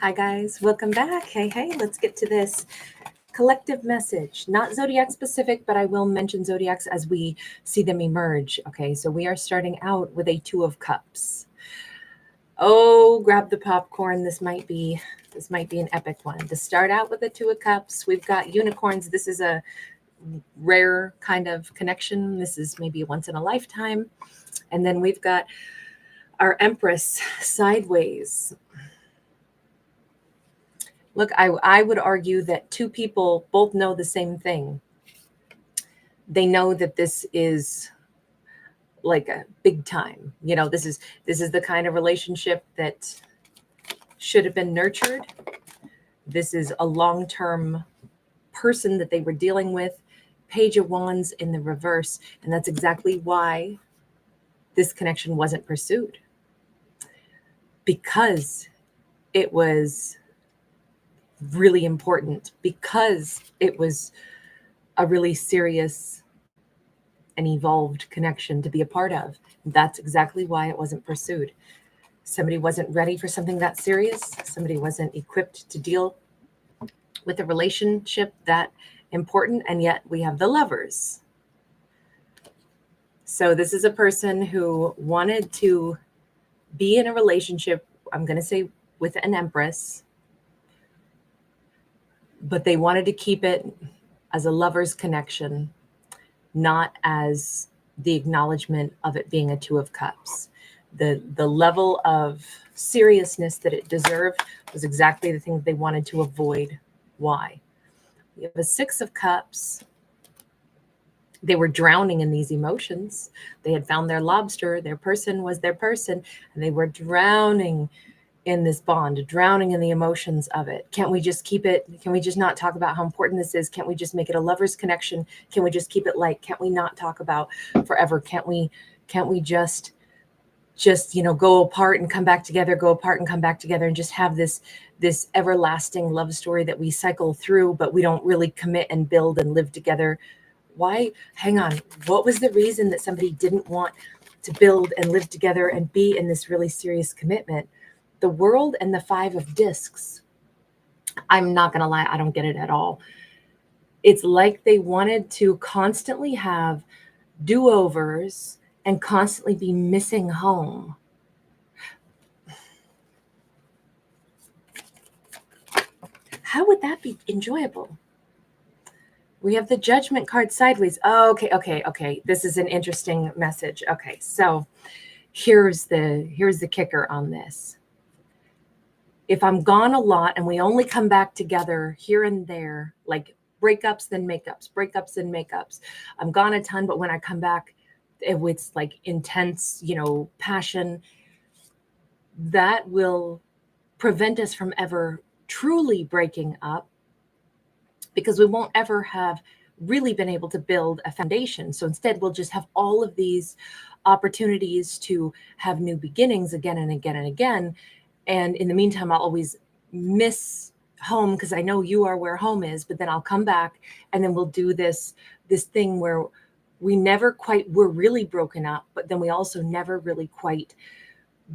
Hi guys, welcome back. Hey, let's get to this collective message. Not zodiac specific, but I will mention zodiacs as we see them emerge. Okay, so we are starting out with a Two of Cups. Oh, grab the popcorn. This might be an epic one. To start out with the Two of Cups, we've got unicorns. This is a rare kind of connection. This is maybe once in a lifetime. And then we've got our Empress sideways. Look, I would argue that two people both know the same thing. They know that this is like a big time. This is the kind of relationship that should have been nurtured. This is a long-term person that they were dealing with. Page of Wands in the reverse, and that's exactly why this connection wasn't pursued. Because it was really important, because it was a really serious and evolved connection to be a part of. That's exactly why it wasn't pursued. Somebody wasn't ready for something that serious. Somebody wasn't equipped to deal with a relationship that important, and yet we have the Lovers. So this is a person who wanted to be in a relationship, I'm going to say with an Empress, but they wanted to keep it as a lover's connection, not as the acknowledgement of it being a Two of Cups. The level of seriousness that it deserved was exactly the thing that they wanted to avoid. Why? We have a Six of Cups. They were drowning in these emotions. They had found their lobster. Their person was their person, and they were drowning in this bond, drowning in the emotions of it. Can't we just keep it? Can we just not talk about how important this is? Can't we just make it a lover's connection? Can we just keep it light? Can't we not talk about forever? Can't we just go apart and come back together, go apart and come back together, and just have this everlasting love story that we cycle through, but we don't really commit and build and live together? Why? Hang on. What was the reason that somebody didn't want to build and live together and be in this really serious commitment? The World and the Five of Discs. I'm not going to lie, I don't get it at all. It's like they wanted to constantly have do-overs and constantly be missing home. How would that be enjoyable? We have the Judgment card sideways. Oh, okay. This is an interesting message. Okay, so here's the kicker on this. If I'm gone a lot and we only come back together here and there, like breakups, then makeups, breakups, then makeups. I'm gone a ton, but when I come back, it's like intense, passion. That will prevent us from ever truly breaking up, because we won't ever have really been able to build a foundation. So instead, we'll just have all of these opportunities to have new beginnings again and again and again. And in the meantime, I'll always miss home because I know you are where home is, but then I'll come back and then we'll do this thing where we never quite were really broken up, but then we also never really quite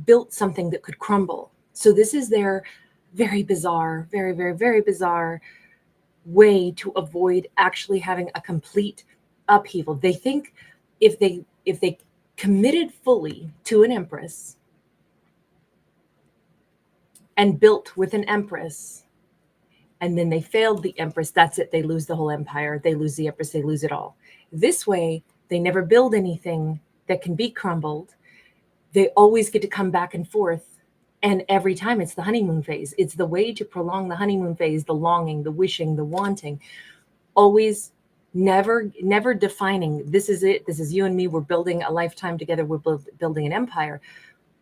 built something that could crumble. So this is their very bizarre, very, very, very bizarre way to avoid actually having a complete upheaval. They think if they committed fully to an Empress and built with an Empress, and then they failed the Empress, that's it. They lose the whole empire. They lose the Empress. They lose it all. This way, they never build anything that can be crumbled. They always get to come back and forth. And every time it's the honeymoon phase. It's the way to prolong the honeymoon phase, the longing, the wishing, the wanting. Always never defining, this is it. This is you and me. We're building a lifetime together. We're building an empire.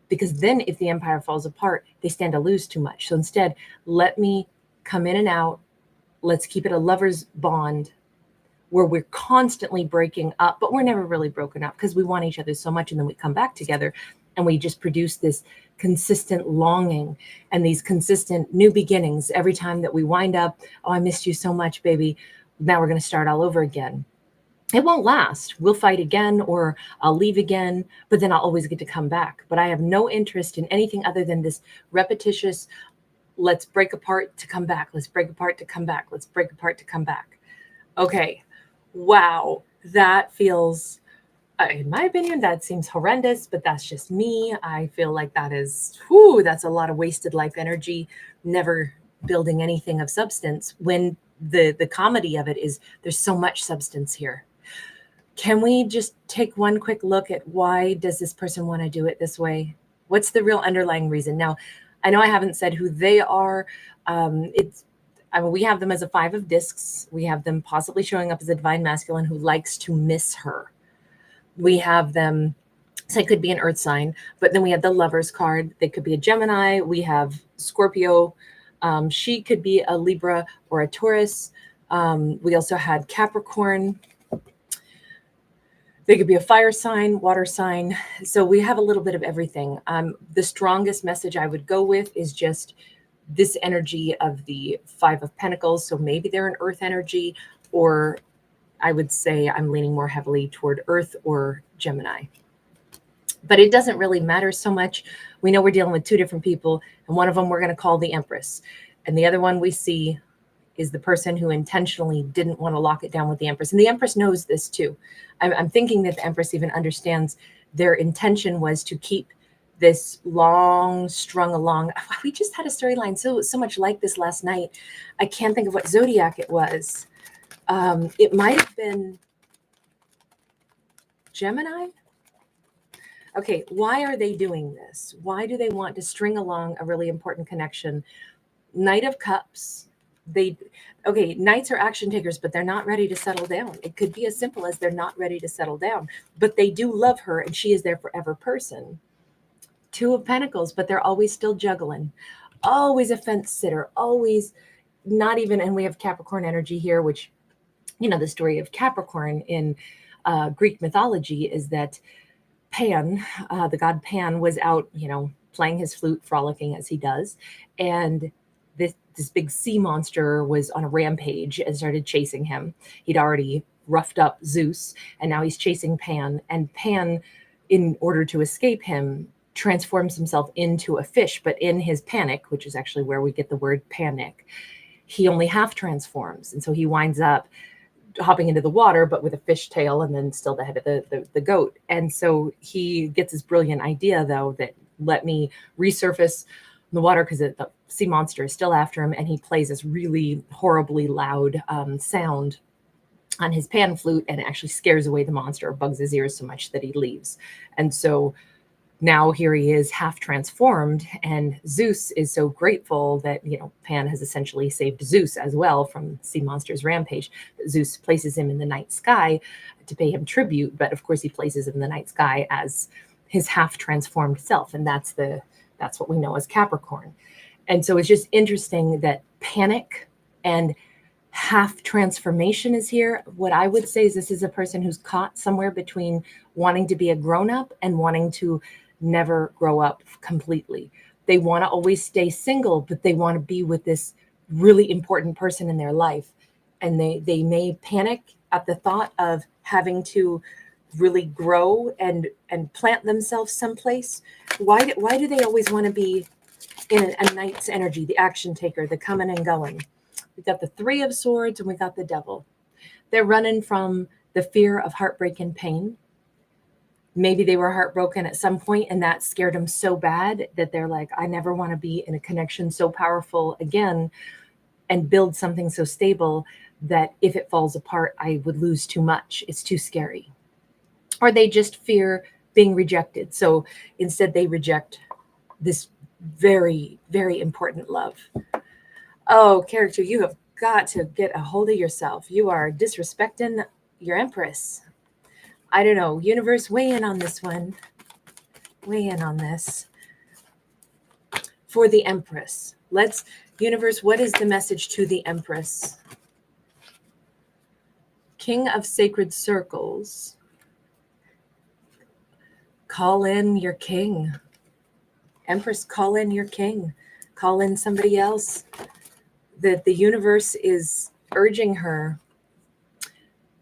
Because then if the empire falls apart, they stand to lose too much. So instead, let me come in and out. Let's keep it a lover's bond where we're constantly breaking up, but we're never really broken up because we want each other so much. And then we come back together and we just produce this consistent longing and these consistent new beginnings. Every time that we wind up, oh, I missed you so much, baby. Now we're going to start all over again. It won't last. We'll fight again, or I'll leave again, but then I'll always get to come back. But I have no interest in anything other than this repetitious let's break apart to come back. Let's break apart to come back. Let's break apart to come back. Okay. Wow. That feels, in my opinion, that seems horrendous, but that's just me. I feel like that is, that's a lot of wasted life energy, never building anything of substance, when the comedy of it is there's so much substance here. Can we just take one quick look at why does this person want to do it this way? What's the real underlying reason? Now, I know I haven't said who they are. We have them as a 5 of discs. We have them possibly showing up as a divine masculine who likes to miss her. We have them, so it could be an earth sign, but then we have the Lovers card. They could be a Gemini. We have Scorpio. She could be a Libra or a Taurus. We also had Capricorn. They could be a fire sign, water sign. So we have a little bit of everything. The strongest message I would go with is just this energy of the 5 of Pentacles. So maybe they're an earth energy, or I would say I'm leaning more heavily toward earth or Gemini. But it doesn't really matter so much. We know we're dealing with 2 different people, and one of them we're going to call the Empress. And the other one we see is the person who intentionally didn't want to lock it down with the Empress. And the Empress knows this too. I'm thinking that the Empress even understands their intention was to keep this long strung along. We just had a storyline so much like this last night. I can't think of what zodiac it was. It might have been Gemini. Okay, why are they doing this? Why do they want to string along a really important connection? Knight of Cups. Knights are action takers, but they're not ready to settle down. It could be as simple as they're not ready to settle down, but they do love her and she is their forever person. 2 of Pentacles, but they're always still juggling. Always a fence sitter, always not even, and we have Capricorn energy here, which, the story of Capricorn in Greek mythology is that Pan, the god Pan, was out, playing his flute, frolicking as he does. And this big sea monster was on a rampage and started chasing him. He'd already roughed up Zeus, and now he's chasing Pan. And Pan, in order to escape him, transforms himself into a fish. But in his panic, which is actually where we get the word panic, he only half transforms. And so he winds up hopping into the water, but with a fish tail and then still the head of the goat. And so he gets this brilliant idea, though, that let me resurface in the water, because the sea monster is still after him, and he plays this really horribly loud sound on his pan flute, and it actually scares away the monster, bugs his ears so much that he leaves. And so now here he is half transformed, and Zeus is so grateful that, Pan has essentially saved Zeus as well from sea monster's rampage. Zeus places him in the night sky to pay him tribute, but of course he places him in the night sky as his half transformed self, and that's what we know as Capricorn. And so it's just interesting that panic and half transformation is here. What I would say is this is a person who's caught somewhere between wanting to be a grown-up and wanting to never grow up completely. They want to always stay single, but they want to be with this really important person in their life. And they may panic at the thought of having to really grow and plant themselves someplace. Why do they always want to be in a knight's energy, the action taker, the coming and going? We got the 3 of Swords and we got the Devil. They're running from the fear of heartbreak and pain. Maybe they were heartbroken at some point and that scared them so bad that they're like, I never want to be in a connection so powerful again and build something so stable that if it falls apart, I would lose too much. It's too scary. Or they just fear being rejected. So instead they reject this very, very important love. Oh, character, you have got to get a hold of yourself. You are disrespecting your Empress. I don't know. Universe, weigh in on this one. Weigh in on this. For the Empress. Universe, what is the message to the Empress? King of Sacred Circles. Call in your king. Empress, call in your king. Call in somebody else. That the universe is urging her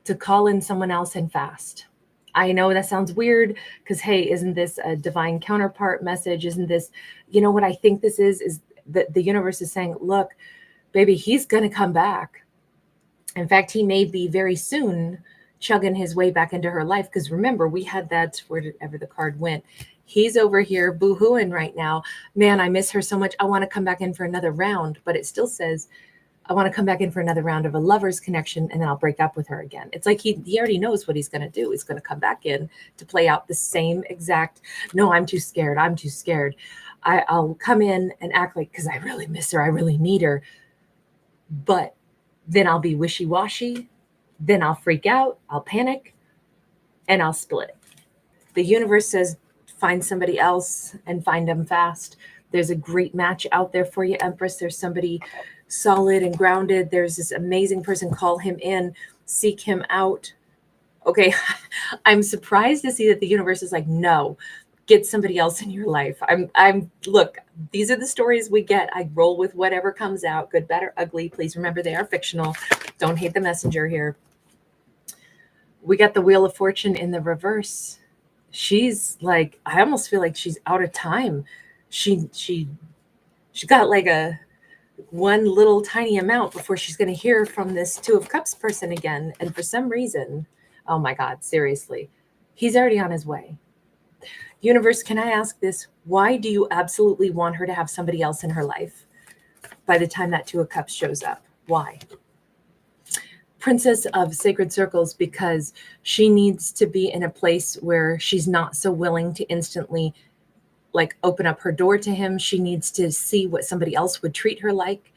to call in someone else and fast. I know that sounds weird because, hey, isn't this a divine counterpart message? Isn't this, what I think this is the universe is saying, look, baby, he's going to come back. In fact, he may be very soon chugging his way back into her life. Because remember, we had that, wherever the card went, he's over here boo-hooing right now. Man, I miss her so much. I want to come back in for another round. But it still says, I want to come back in for another round of a lover's connection, and then I'll break up with her again. It's like he already knows what he's going to do. He's going to come back in to play out the same exact, no, I'm too scared. I'm too scared. I'll come in and act like, because I really miss her. I really need her. But then I'll be wishy-washy. Then I'll freak out. I'll panic, and I'll split. The universe says, find somebody else and find them fast. There's a great match out there for you, Empress. There's somebody solid and grounded. There's this amazing person. Call him in, seek him out. Okay. I'm surprised to see that the universe is like, no, get somebody else in your life. Look, these are the stories we get. I roll with whatever comes out, good, bad, or ugly. Please remember they are fictional. Don't hate the messenger here. We got the Wheel of Fortune in the reverse. She's like, I almost feel like she's out of time. She got like one little tiny amount before she's going to hear from this Two of Cups person again. And for some reason, oh my God, seriously, he's already on his way. Universe, can I ask this? Why do you absolutely want her to have somebody else in her life by the time that Two of Cups shows up? Why? Princess of Sacred Circles, because she needs to be in a place where she's not so willing to instantly like open up her door to him. She needs to see what somebody else would treat her like.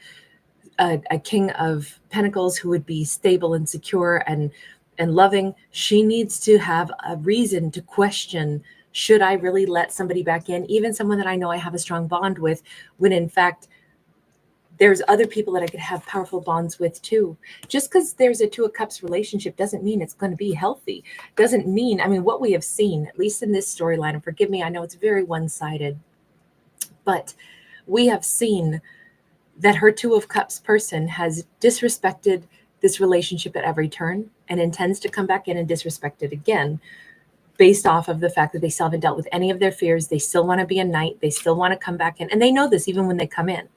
A King of Pentacles who would be stable and secure and loving. She needs to have a reason to question, should I really let somebody back in, even someone that I know I have a strong bond with, when in fact there's other people that I could have powerful bonds with too. Just because there's a Two of Cups relationship doesn't mean it's going to be healthy. Doesn't mean, I mean, what we have seen, at least in this storyline, and forgive me, I know it's very one-sided, but we have seen that her Two of Cups person has disrespected this relationship at every turn and intends to come back in and disrespect it again, based off of the fact that they still haven't dealt with any of their fears. They still want to be a knight. They still want to come back in. And they know this even when they come in.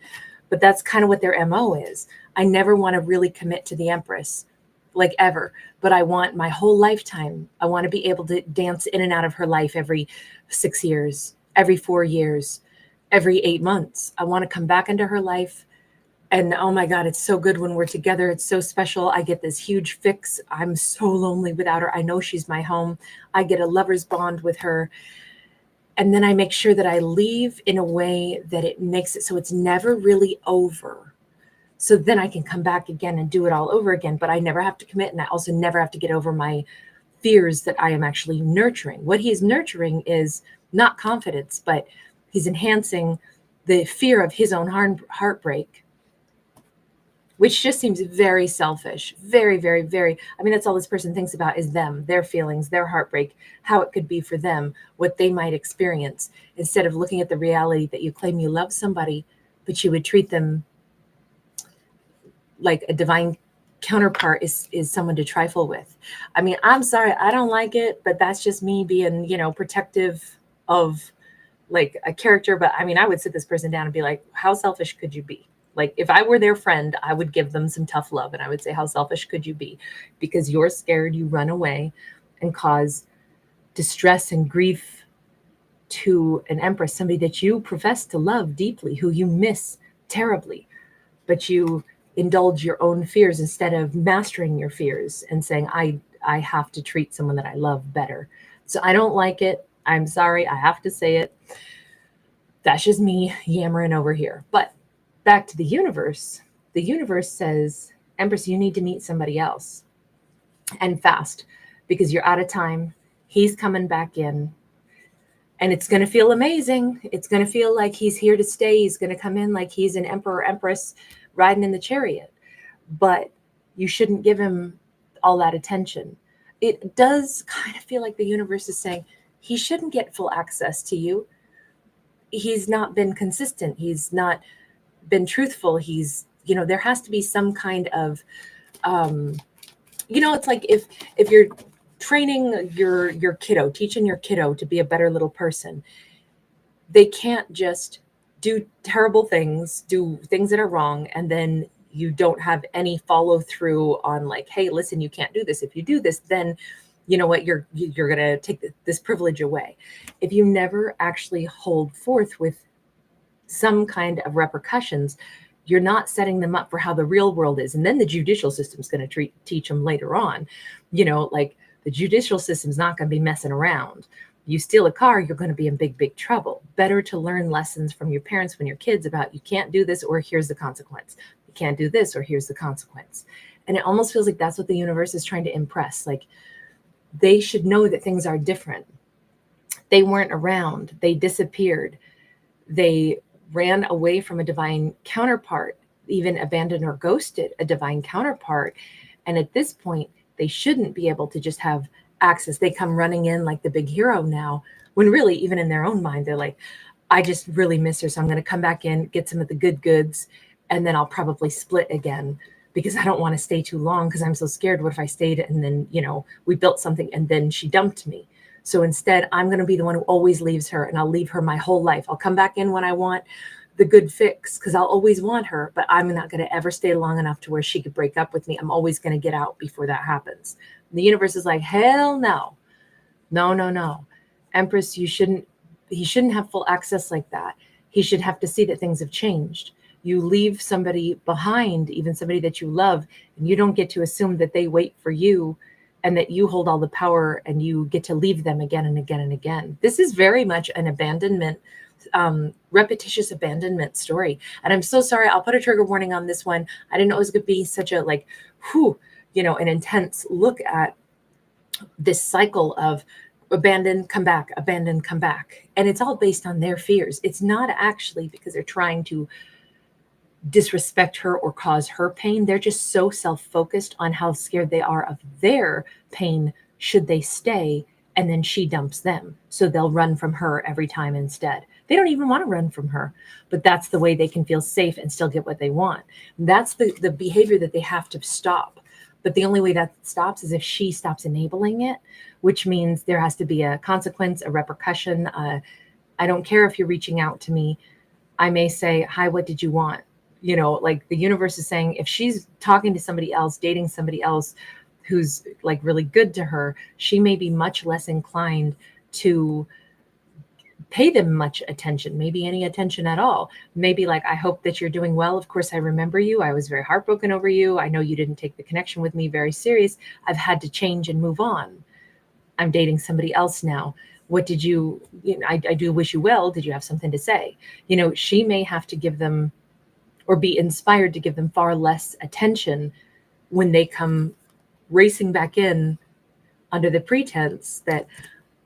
But that's kind of what their MO is. I never want to really commit to the Empress, like ever. But I want my whole lifetime. I want to be able to dance in and out of her life every 6 years, every 4 years, every 8 months. I want to come back into her life. And oh my God, it's so good when we're together. It's so special. I get this huge fix. I'm so lonely without her. I know she's my home. I get a lover's bond with her. And then I make sure that I leave in a way that it makes it so it's never really over. So then I can come back again and do it all over again. But I never have to commit. And I also never have to get over my fears that I am actually nurturing. What he is nurturing is not confidence, but he's enhancing the fear of his own heartbreak, which just seems very selfish, very, very, very. I mean, that's all this person thinks about is them, their feelings, their heartbreak, how it could be for them, what they might experience, instead of looking at the reality that you claim you love somebody, but you would treat them like a divine counterpart is someone to trifle with. I mean, I'm sorry, I don't like it, but that's just me being, protective of like a character. But I mean, I would sit this person down and be like, how selfish could you be? Like if I were their friend, I would give them some tough love. And I would say, how selfish could you be? Because you're scared, you run away and cause distress and grief to an Empress, somebody that you profess to love deeply, who you miss terribly, but you indulge your own fears instead of mastering your fears and saying, I have to treat someone that I love better. So I don't like it. I'm sorry. I have to say it. That's just me yammering over here. But back to the universe. The universe says, Empress, you need to meet somebody else, and fast, because you're out of time. He's coming back in, and it's going to feel amazing. It's going to feel like he's here to stay. He's going to come in like he's an emperor, empress riding in the chariot, but you shouldn't give him all that attention. It does kind of feel like the universe is saying he shouldn't get full access to you. He's not been consistent. He's not been truthful. He's, there has to be some kind of, it's like if you're training your kiddo, teaching your kiddo to be a better little person, they can't just do terrible things, do things that are wrong, and then you don't have any follow through on like, hey, listen, you can't do this. If you do this, then you know what, you're going to take this privilege away. If you never actually hold forth with some kind of repercussions, you're not setting them up for how the real world is. And then the judicial system's going to teach them later on, like the judicial system's not going to be messing around. You steal a car, you're going to be in big, big trouble. Better to learn lessons from your parents when you're kids about you can't do this or here's the consequence. You can't do this or here's the consequence. And it almost feels like that's what the universe is trying to impress. Like they should know that things are different. They weren't around. They disappeared. They ran away from a divine counterpart, even abandoned or ghosted a divine counterpart. And at this point, they shouldn't be able to just have access. They come running in like the big hero now, when really, even in their own mind, they're like, I just really miss her. So I'm going to come back in, get some of the good goods, and then I'll probably split again because I don't want to stay too long because I'm so scared. What if I stayed and then, we built something and then she dumped me? So instead, I'm going to be the one who always leaves her, and I'll leave her my whole life. I'll come back in when I want the good fix because I'll always want her, but I'm not going to ever stay long enough to where she could break up with me. I'm always going to get out before that happens. And the universe is like, hell no. No. Empress, he shouldn't have full access like that. He should have to see that things have changed. You leave somebody behind, even somebody that you love, and you don't get to assume that they wait for you and that you hold all the power and you get to leave them again and again and again. This is very much an abandonment, repetitious abandonment story. And I'm so sorry. I'll put a trigger warning on this one. I didn't know it was going to be such a an intense look at this cycle of abandon, come back, abandon, come back. And it's all based on their fears. It's not actually because they're trying to disrespect her or cause her pain. They're just so self-focused on how scared they are of their pain should they stay, and then she dumps them. So they'll run from her every time instead. They don't even want to run from her, but that's the way they can feel safe and still get what they want. That's the behavior that they have to stop. But the only way that stops is if she stops enabling it, which means there has to be a consequence, a repercussion. I don't care if you're reaching out to me. I may say, hi, what did you want? Like the universe is saying, if she's talking to somebody else, dating somebody else who's like really good to her, she may be much less inclined to pay them much attention, maybe any attention at all. Maybe like, I hope that you're doing well. Of course, I remember you. I was very heartbroken over you. I know you didn't take the connection with me very serious. I've had to change and move on. I'm dating somebody else now. What did I do wish you well. Did you have something to say? She may have to give them or be inspired to give them far less attention when they come racing back in under the pretense that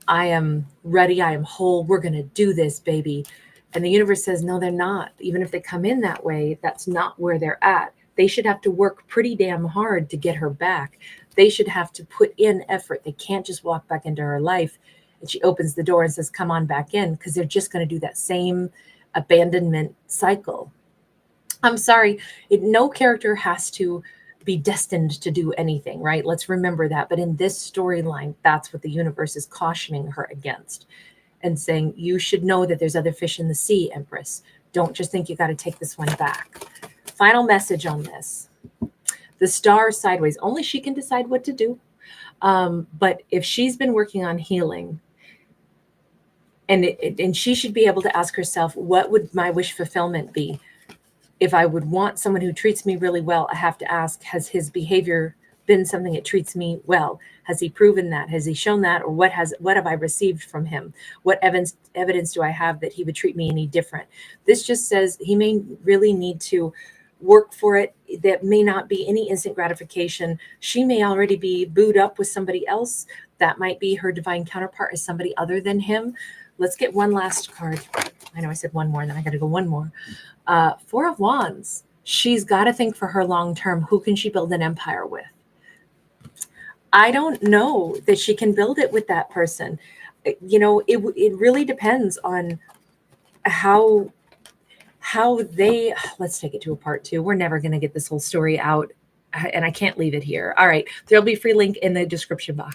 I am ready, I am whole, we're going to do this, baby. And the universe says, no, they're not. Even if they come in that way, that's not where they're at. They should have to work pretty damn hard to get her back. They should have to put in effort. They can't just walk back into her life and she opens the door and says, come on back in, because they're just going to do that same abandonment cycle. I'm sorry, no character has to be destined to do anything, right? Let's remember that. But in this storyline, that's what the universe is cautioning her against and saying, you should know that there's other fish in the sea, Empress. Don't just think you got to take this one back. Final message on this. The star sideways, only she can decide what to do. But if she's been working on healing, and she should be able to ask herself, what would my wish fulfillment be? If I would want someone who treats me really well, I have to ask, has his behavior been something that treats me well? Has he proven that? Has he shown that? Or what have I received from him? What evidence do I have that he would treat me any different? This just says he may really need to work for it. That may not be any instant gratification. She may already be booed up with somebody else. That might be her divine counterpart as somebody other than him. Let's get one last card. I know I said one more, and then I got to go one more. Four of Wands. She's got to think for her long term. Who can she build an empire with? I don't know that she can build it with that person. It really depends on how they. Let's take it to a part two. We're never going to get this whole story out, and I can't leave it here. All right, there'll be a free link in the description box.